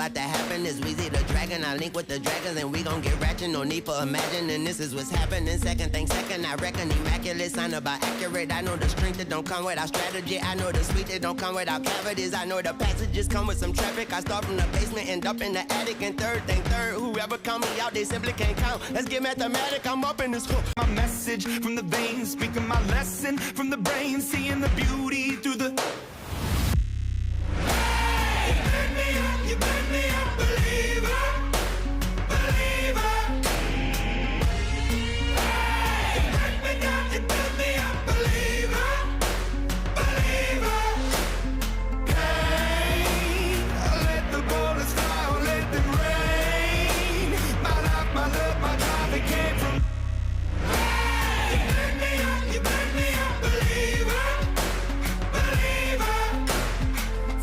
about to happen. It's Weezy the Dragon. I link with the dragons and we gon' get ratchet. No need for imagining. This is what's happening. Second thing second, I reckon immaculate. Sign about accurate. I know the strength that don't come without strategy. I know the sweet that don't come without cavities. I know the passages come with some traffic. I start from the basement, end up in the attic. And third thing third, whoever count me out, they simply can't count. Let's get mathematic. I'm up in this hook. My message from the veins, speaking my lesson from the brain, seeing the beauty through the. Hey, you burn me up, believer, believer. Hey, you burn me up, believer, believer. Hey, let the bullets fly, let them rain. My life, my love, my drive, it came from. You burn me up, believer, believer.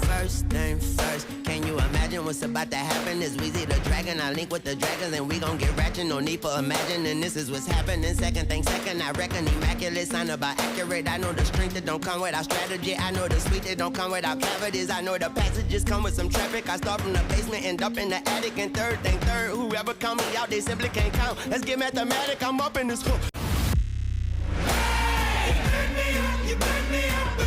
First thing first, can you imagine what's about to happen? It's Weezy the Dragon. I link with the dragons and we gon' get ratchet. No need for imagining. This is what's happening. Second thing second, I reckon immaculate. Sign about accurate. I know the strength that don't come without strategy. I know the sweet that don't come without cavities. I know the passages come with some traffic. I start from the basement, end up in the attic. And third thing third, whoever count me out, they simply can't count. Let's get mathematic. I'm up in this hook. You burn me up,